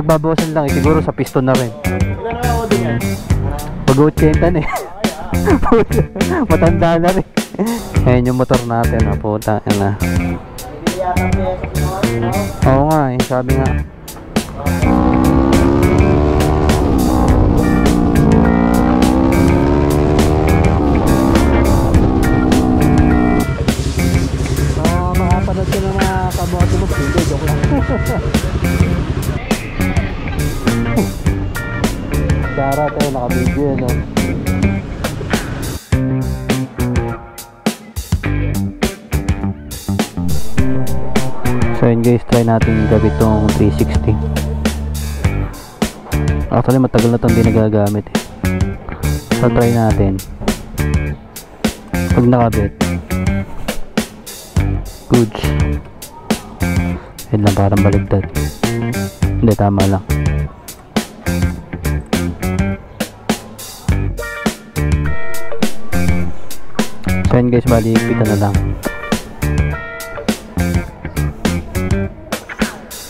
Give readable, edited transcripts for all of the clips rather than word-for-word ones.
nagbabawasan lang siguro sa piston na rin. Ilan na ako din yan? Pag-80 na eh. Matanda na rin. Ayan yung motor natin, puta, yan na. Oo nga eh, sabi nga. Makapanood ko na mga kamoto mo, hindi, joke lang. Cara tayo, naka-video no? So yun guys, try natin gawin itong 360. Actually matagal na itong di nagagamit eh. So try natin. Pag nakabit, goods. Yun lang, parang baligtad. Hindi, tama lang. So yun guys, bali kita na lang.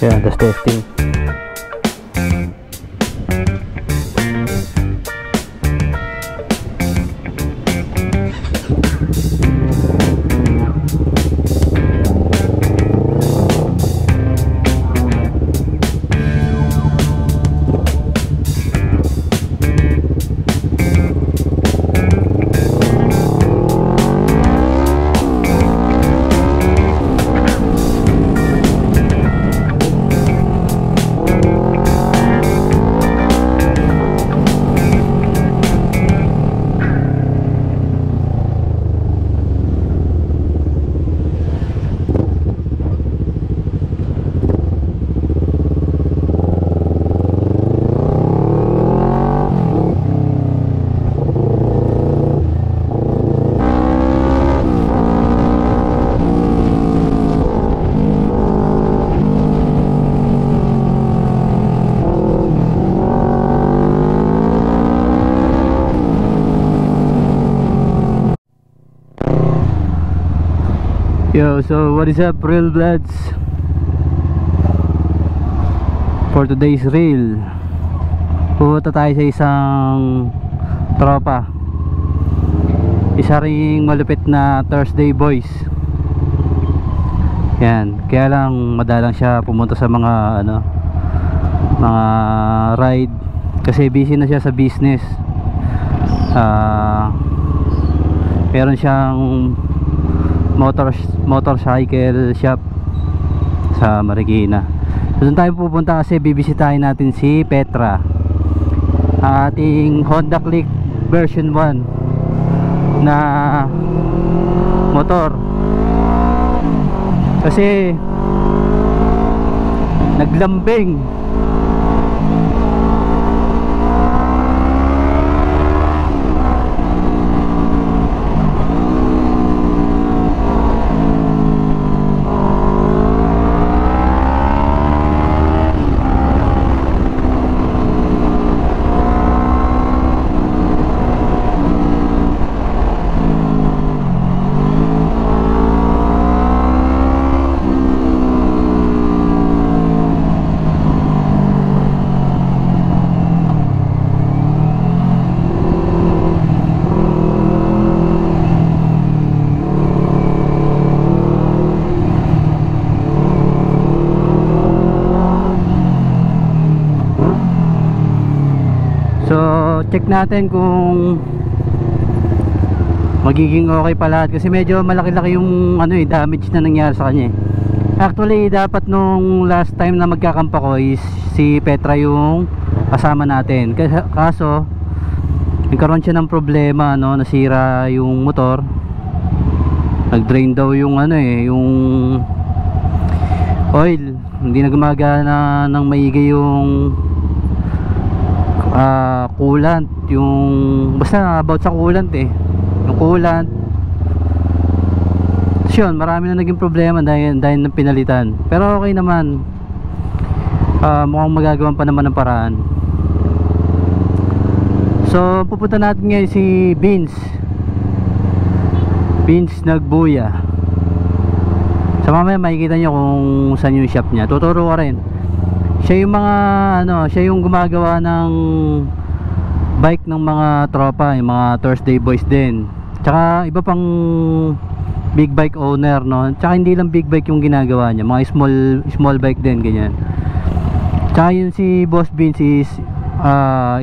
Yan, that's testing. Yo, so what is up real bloods? For today's reel, pupunta tayo sa isang tropa. Isa ring malupit na Thursday boys. Yan, kaya lang madalang siya pumunta sa mga mga ride kasi busy na siya sa business. Meron siyang motorcycle shop sa Marikina. So, doon tayo pupunta kasi bibisitahin natin si Petra, ating Honda Click version 1 na motor. Kasi naglambing. Check natin kung magiging okay pa lahat kasi medyo malaki-laki yung damage na nangyari sa kanya. Actually dapat nung last time na magkakampa ko is si Petra yung kasama natin. Kaso nagkaroon siya ng problema, nasira yung motor. Nag-drain daw yung yung oil. Hindi na gumagana ng maigi yung coolant, yung basta about sa coolant yung coolant. So yun, marami na naging problema dahil ng pinalitan, pero okay naman. Mukhang magagawan pa naman ng paraan. So pupunta natin ngayon si Vince Nagbuya. So mamaya makikita nyo kung saan yung shop niya, tuturo ko rin. Siya yung mga siya yung gumagawa ng bike ng mga tropa, yung mga Thursday Boys din. Tsaka iba pang big bike owner, no. Tsaka hindi lang big bike yung ginagawa niya, mga small bike din, ganyan. Tsaka yun si Boss Vince is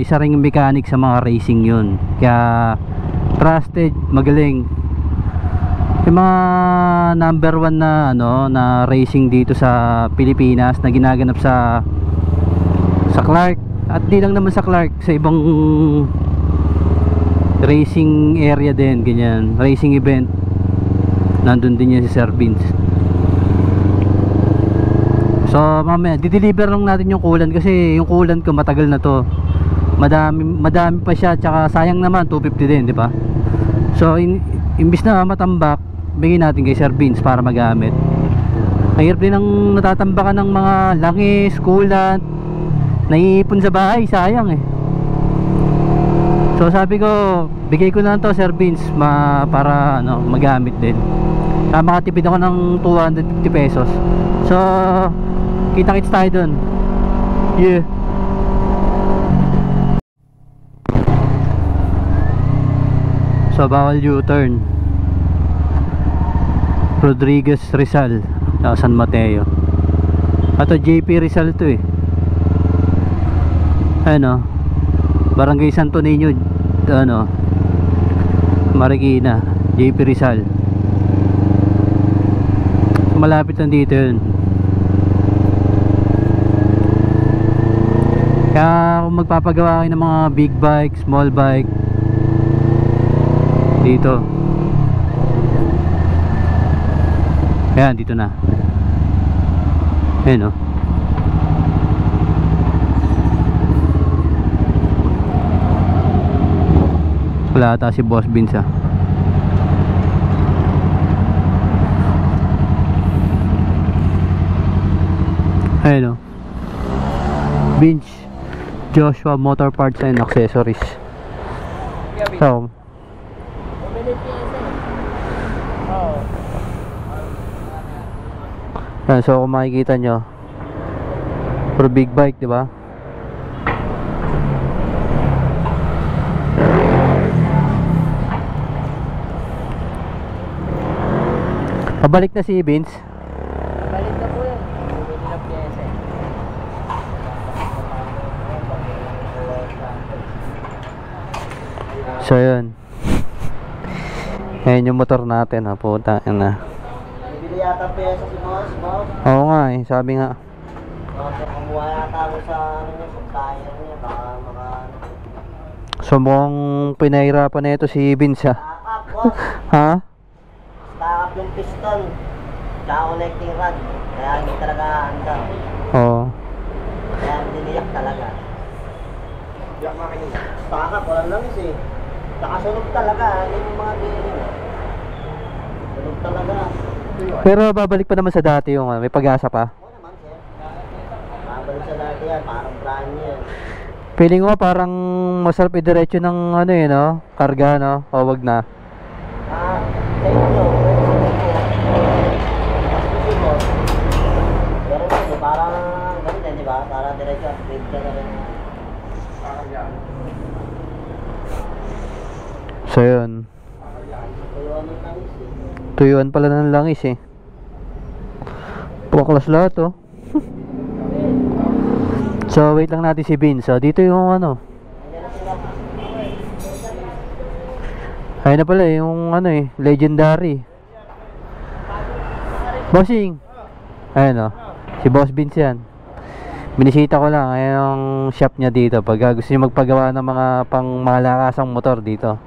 isa ring mechanic sa mga racing yun. Kaya trusted, magaling. Yung mga number 1 na na racing dito sa Pilipinas na ginaganap sa Clark, at di lang naman sa Clark, sa ibang racing area din, ganyan, racing event, nandun din yan si Sir Vince. So mamaya di-deliver lang natin yung coolant, kasi yung coolant ko matagal na to, madami pa siya, tsaka sayang naman 250 din, di ba? So imbis na matambak, bigyan natin kay Sir Vince para magamit. Mahirap din ang natatambakan ng mga langis, coolant, naiipon sa bahay, sayang eh. So sabi ko, bigay ko na to Sir Vince, para magamit din. Makatipid ako ng 250 pesos. So kita-kits tayo dun. Yeah. So bawal U-turn. Rodriguez Rizal, San Mateo. Ato JP Rizal to eh. Barangay Santo Niño, Marikina, JP Rizal. Malapit lang dito yun. Kaya kung magpapagawa kayo ng mga big bike, small bike, dito. Ayan, dito na. Ayan, wala ata si Boss Vince, Ayan, Vince Joshua Motor Parts and Accessories. So ayan, so kung makikita nyo, for big bike, diba? Pabalik na si Vince. Pabalik na po yun. Bumili ng pyesa. So yun. Ayan yung motor natin, puta na. Bibili yata pyesa si boss. Oo nga eh, sabi nga. Kumuha yata ako sa tire niya. Baka So mukhang pinahirapan na ito si Vince, Takap, boss. Ha? Takap yung piston. Tsaka connecting rod. Kaya hindi talaga andar. Oo. Kaya niliyak talaga. Yak makinig. Takap, walang langis eh. Tsaka sunog talaga. Hindi mo mga bearing. Sunog talaga. Pero babalik pa naman sa dati yung may pag-asa pa. Oo naman, sir. Babalik sa dati yan. Parang brand new yan. Feeling ko parang masarap idiretso ng karga, o wag na. Sa inyo. Pero ito, parang ganito, di ba? Parang diretso at trade ka na rin. So yun, Tuyuan ng langis eh. tuyuan pala ng langis eh. Puklas lahat So wait lang natin si Vince. So dito yung Ayan na sila. ayun na pala yung legendary Bossing. Ayun si Boss Vince yan. Binisita ko lang yung shop niya dito pag gusto niyo magpagawa ng mga pang malakasang motor dito.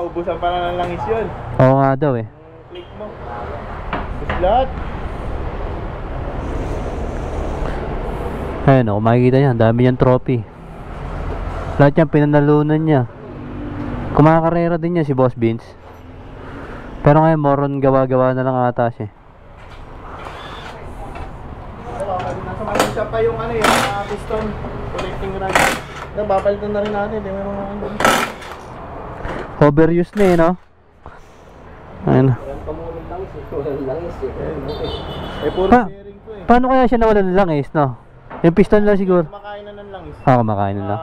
Ubusan pa na ng langis yun. Oo nga daw eh. Click mo. Ubus lahat. Ayun makikita niya, dami niyang trophy. Lahat yan pinanalunan niya. Kumakarera din niya si Boss Vince. Pero ngayon moron gawa-gawa na lang ata siya. Nasa Malaysia pa yung piston. Connecting rod. Babalitan na rin natin. Di may mga Overuse na no? Ayun. Ayan, pamulong lang Walang langis eh. Eh, puro Pa- bearing ko eh. Paano kaya siya nawalan ng langis, no? Yung piston lang siguro. Kumakain na ng langis. Kumakain na lang.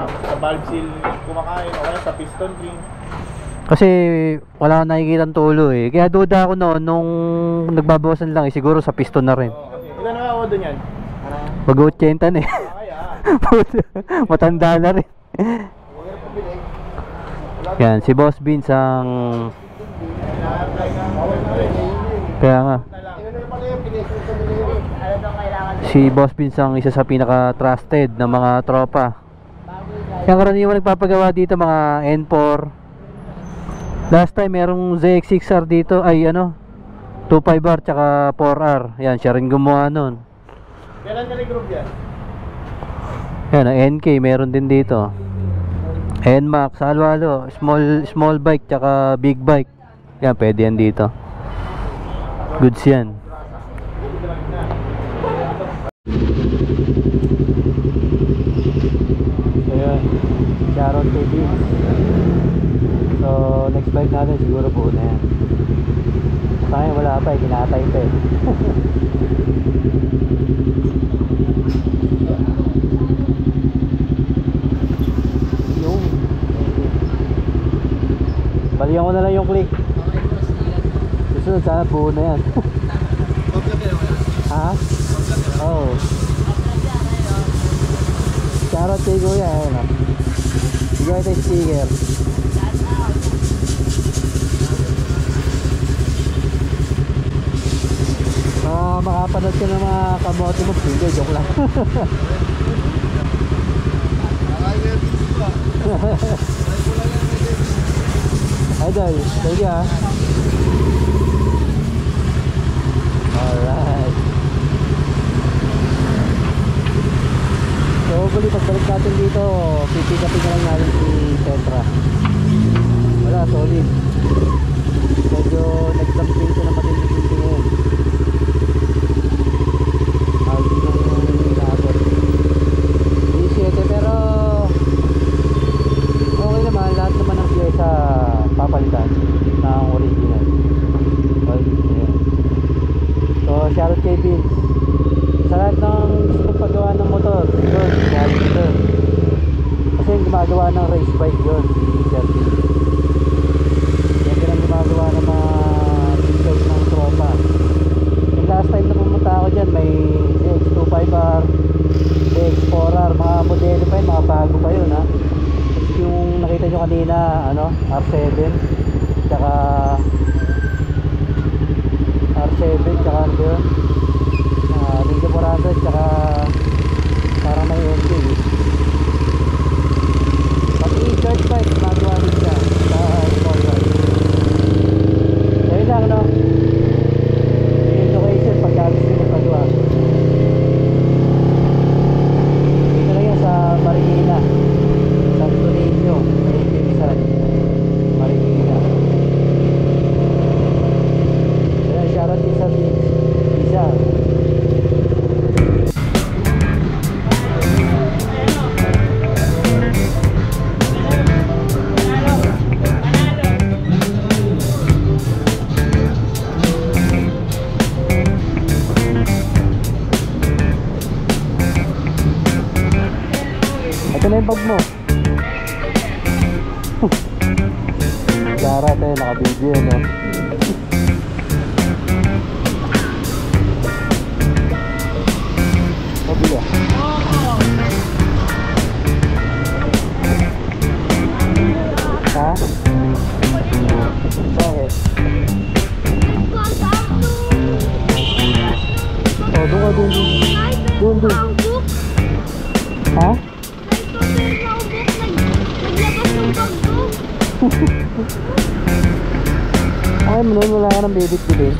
Sa valve seal kumakain o kaya sa piston ring. Kasi wala akong nakikitang tulo eh. Kaya duda ako noon nung nagbabawasan lang eh. Siguro sa piston na rin. Ilan na ako doon yan? Mag-80 na eh. Kaya. Matanda na rin. Yan, si Boss Vince ang... Kaya nga. Si Boss Vince ang isa sa pinaka-trusted ng mga tropa. Kaya karaniwan nagpapagawa dito mga N4. Last time merong ZX6R dito. Ay ano, 25R tsaka 4R. Yan, siya rin gumawa nun. Kailan ka nag-group yan? Yan, ang NK meron din dito. NMAX, halo-halo, small bike tsaka big bike. Yan, pwede yan dito. Goods yan. So yun, shoutout kay Vince. So next bike natin siguro buo na yan. Sa akin wala pa eh, kinatay pa eh. Balikan ko na lang yung click. Susunod sana buo na yan. Ha? Oo. Shoutout kay Kuya. Ayan o. Bigay tayo sticker. Makapanood ka ng mga kamote mo. Hindi, joke lang. Idol, thank you ah. Alright. So hopefully pagbalik natin dito, pipikapin na lang natin si Petra. Wala, solid. Medyo nag-dumping siya ng matindi-tindi ngayon. Aldi ng labot. D7 pero okay naman, lahat naman ng pyesa papalitan ng original. Well, yeah. So shoutout kay Vince. Sa lahat ng gusto paggawa ng motor, yun, shoutout dito. Kasi yung gumagawa ng race bike yun, si Sir Vince. Yan din ang gumagawa ng mga t-shirt ng tropa. Yung last time na pumunta ako dyan, may ZX25R, ZX4R, mga modelo pa yun, mga bago pa yun ha. Yung nakita nyo kanina, ano, R7 tsaka R7 tsaka ano yun, Ringo 400 tsaka parang may NK pati church bike magawa rin siya sa small bike. So yun lang no, yung location pagka gusto nyo pagawa dito lang yan sa Marikina, Santo Niño, Marikina. Ayan, shoutout din sa Pisa. Ito na yung bag mo. Lara tayo, naka-video no? Mabila. Ha? Bakit? Oh, doon ka doon. Doon, doon. Ha? Ay mo nun, wala ka ng bibit-bibit.